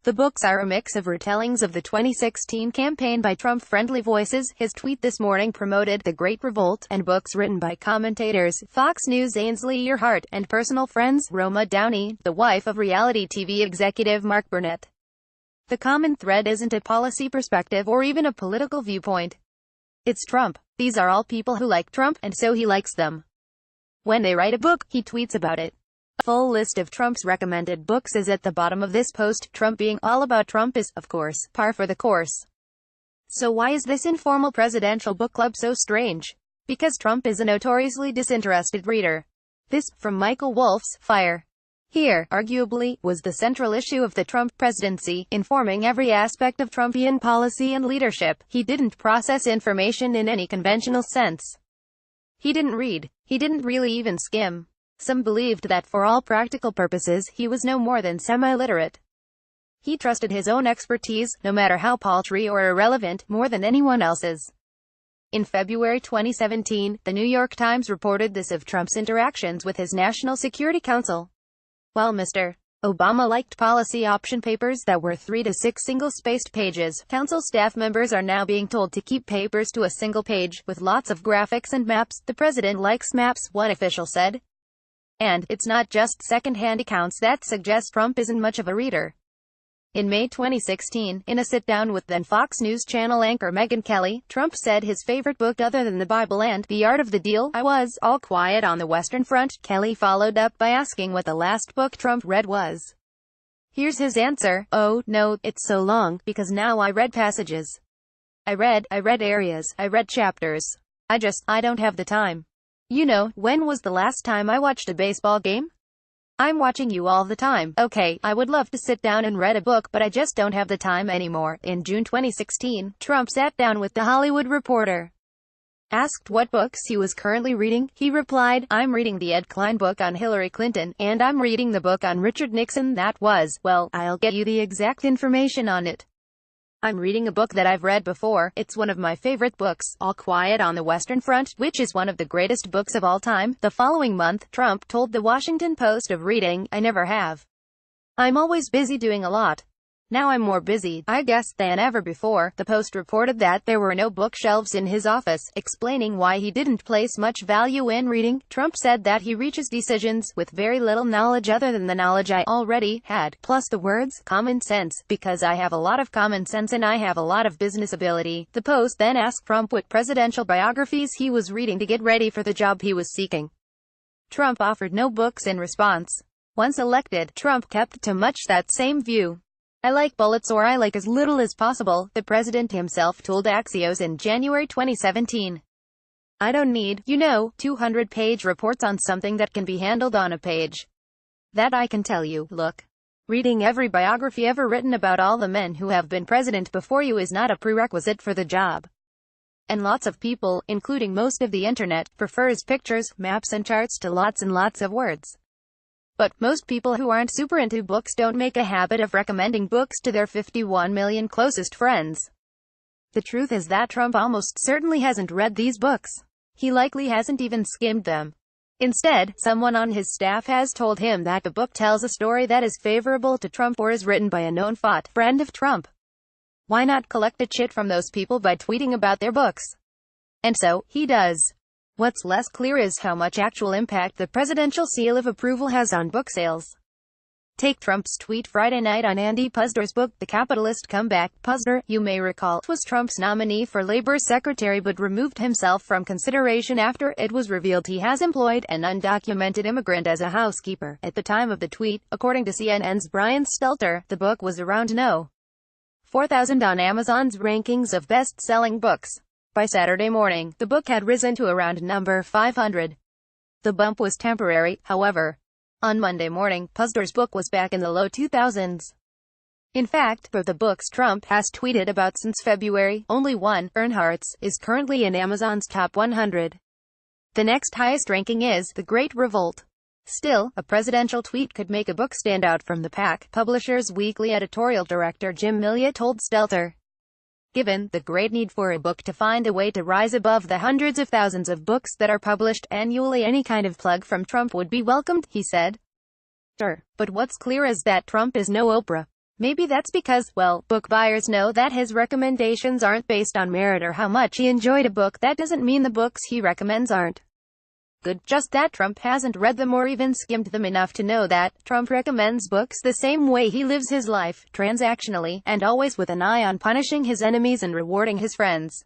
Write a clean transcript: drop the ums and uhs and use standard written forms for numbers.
The books are a mix of retellings of the 2016 campaign by Trump-friendly voices. His tweet this morning promoted The Great Revolt, and books written by commentators, Fox News' Ainsley Earhart, and personal friends, Roma Downey, the wife of reality TV executive Mark Burnett. The common thread isn't a policy perspective or even a political viewpoint. It's Trump. These are all people who like Trump, and so he likes them. When they write a book, he tweets about it. A full list of Trump's recommended books is at the bottom of this post. Trump being all about Trump is, of course, par for the course. So why is this informal presidential book club so strange? Because Trump is a notoriously disinterested reader. This, from Michael Wolff's Fire. Here, arguably, was the central issue of the Trump presidency, informing every aspect of Trumpian policy and leadership. He didn't process information in any conventional sense. He didn't read. He didn't really even skim. Some believed that for all practical purposes, he was no more than semi-literate. He trusted his own expertise, no matter how paltry or irrelevant, more than anyone else's. In February 2017, The New York Times reported this of Trump's interactions with his National Security Council. While Mr. Obama liked policy option papers that were 3 to 6 single-spaced pages, council staff members are now being told to keep papers to a single page, with lots of graphics and maps. The president likes maps, one official said. And it's not just second-hand accounts that suggest Trump isn't much of a reader. In May 2016, in a sit-down with then Fox News Channel anchor Megyn Kelly, Trump said his favorite book other than the Bible and The Art of the Deal was All Quiet on the Western Front. Kelly followed up by asking what the last book Trump read was. Here's his answer: "Oh, no, it's so long, because now I read passages. I read areas, I read chapters. I don't have the time. You know, when was the last time I watched a baseball game? I'm watching you all the time. Okay, I would love to sit down and read a book, but I just don't have the time anymore." In June 2016, Trump sat down with The Hollywood Reporter. Asked what books he was currently reading, he replied, "I'm reading the Ed Klein book on Hillary Clinton, and I'm reading the book on Richard Nixon that was, well, I'll get you the exact information on it. I'm reading a book that I've read before. It's one of my favorite books, All Quiet on the Western Front, which is one of the greatest books of all time." The following month, Trump told The Washington Post of reading, "I never have. I'm always busy doing a lot. Now I'm more busy, I guess, than ever before." The Post reported that there were no bookshelves in his office, explaining why he didn't place much value in reading. Trump said that he reaches decisions with very little knowledge other than the knowledge I already had, plus the words common sense, because I have a lot of common sense and I have a lot of business ability. The Post then asked Trump what presidential biographies he was reading to get ready for the job he was seeking. Trump offered no books in response. Once elected, Trump kept to much that same view. "I like bullets, or I like as little as possible," the president himself told Axios in January 2017. "I don't need, 200-page reports on something that can be handled on a page. That I can tell you. Look. Reading every biography ever written about all the men who have been president before you is not a prerequisite for the job. And lots of people, including most of the internet, prefers pictures, maps and charts to lots and lots of words. But most people who aren't super into books don't make a habit of recommending books to their 51 million closest friends." The truth is that Trump almost certainly hasn't read these books. He likely hasn't even skimmed them. Instead, someone on his staff has told him that the book tells a story that is favorable to Trump or is written by a known friend of Trump. Why not collect a chit from those people by tweeting about their books? And so, he does. What's less clear is how much actual impact the presidential seal of approval has on book sales. Take Trump's tweet Friday night on Andy Puzder's book, The Capitalist Comeback. Puzder, you may recall, was Trump's nominee for Labor Secretary but removed himself from consideration after it was revealed he has employed an undocumented immigrant as a housekeeper. At the time of the tweet, according to CNN's Brian Stelter, the book was around no. 4,000 on Amazon's rankings of best-selling books. By Saturday morning, the book had risen to around number 500. The bump was temporary, however. On Monday morning, Puzder's book was back in the low 2000s. In fact, for the books Trump has tweeted about since February, only one, Earnhardt's, is currently in Amazon's top 100. The next highest ranking is The Great Revolt. Still, a presidential tweet could make a book stand out from the pack, Publishers Weekly editorial director Jim Milliot told Stelter. Given the great need for a book to find a way to rise above the hundreds of thousands of books that are published annually, any kind of plug from Trump would be welcomed, he said. But what's clear is that Trump is no Oprah. Maybe that's because, well, book buyers know that his recommendations aren't based on merit or how much he enjoyed a book. That doesn't mean the books he recommends aren't good, just that Trump hasn't read them or even skimmed them enough to know that. Trump recommends books the same way he lives his life, transactionally, and always with an eye on punishing his enemies and rewarding his friends.